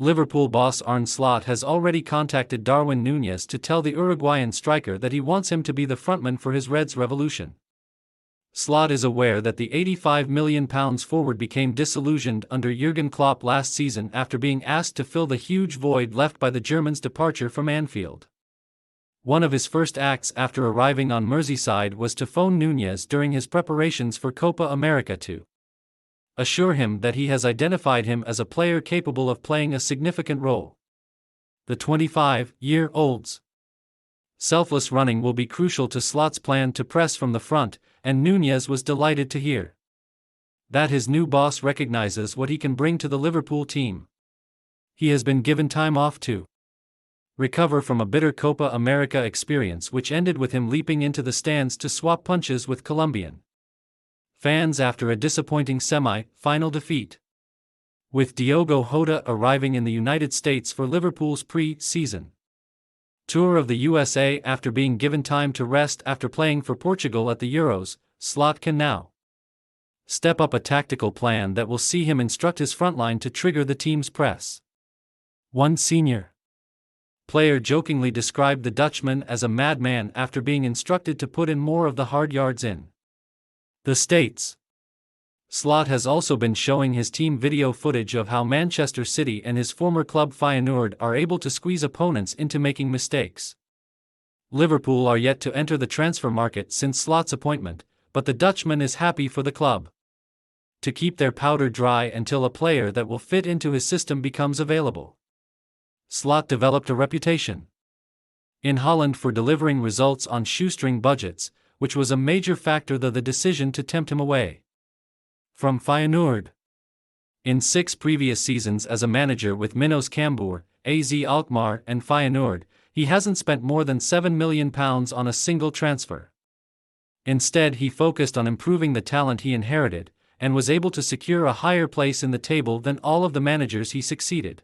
Liverpool boss Arne Slot has already contacted Darwin Nunez to tell the Uruguayan striker that he wants him to be the frontman for his Reds revolution. Slot is aware that the £85 million forward became disillusioned under Jurgen Klopp last season after being asked to fill the huge void left by the German's departure from Anfield. One of his first acts after arriving on Merseyside was to phone Nunez during his preparations for Copa America to assure him that he has identified him as a player capable of playing a significant role. The 25-year-old's selfless running will be crucial to Slot's plan to press from the front, and Nunez was delighted to hear that his new boss recognizes what he can bring to the Liverpool team. He has been given time off to recover from a bitter Copa America experience which ended with him leaping into the stands to swap punches with Colombian fans after a disappointing semi-final defeat, with Diogo Jota arriving in the United States for Liverpool's pre-season tour of the USA after being given time to rest after playing for Portugal at the Euros. Slot can now step up a tactical plan that will see him instruct his frontline to trigger the team's press. One senior player jokingly described the Dutchman as a madman after being instructed to put in more of the hard yards in the States. Slot has also been showing his team video footage of how Manchester City and his former club Feyenoord are able to squeeze opponents into making mistakes. Liverpool are yet to enter the transfer market since Slot's appointment, but the Dutchman is happy for the club to keep their powder dry until a player that will fit into his system becomes available. Slot developed a reputation in Holland for delivering results on shoestring budgets, which was a major factor of the decision to tempt him away from Feyenoord. In 6 previous seasons as a manager with Minos Cambuur, AZ Alkmaar and Feyenoord, he hasn't spent more than £7 million on a single transfer. Instead, he focused on improving the talent he inherited, and was able to secure a higher place in the table than all of the managers he succeeded.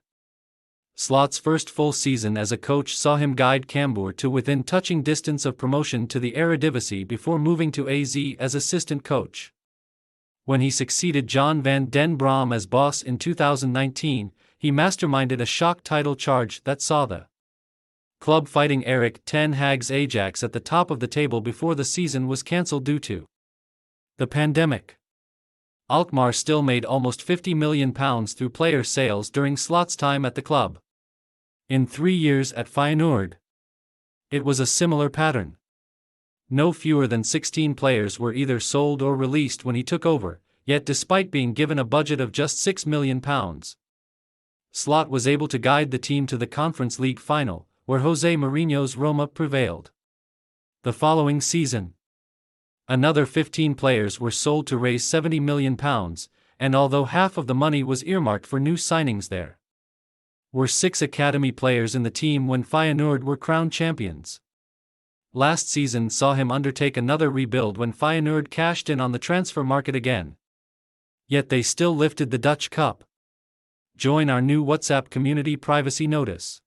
Slot's first full season as a coach saw him guide Cambuur to within touching distance of promotion to the Eredivisie before moving to AZ as assistant coach. When he succeeded John van den Brom as boss in 2019, he masterminded a shock title charge that saw the club fighting Erik ten Hag's Ajax at the top of the table before the season was cancelled due to the pandemic. Alkmaar still made almost £50 million through player sales during Slot's time at the club. In 3 years at Feyenoord, it was a similar pattern. No fewer than 16 players were either sold or released when he took over, yet despite being given a budget of just £6 million, Slot was able to guide the team to the Conference League final, where Jose Mourinho's Roma prevailed. The following season, another 15 players were sold to raise £70 million, and although half of the money was earmarked for new signings, there were 6 academy players in the team when Feyenoord were crowned champions. Last season saw him undertake another rebuild when Feyenoord cashed in on the transfer market again. Yet they still lifted the Dutch Cup. Join our new WhatsApp community privacy notice.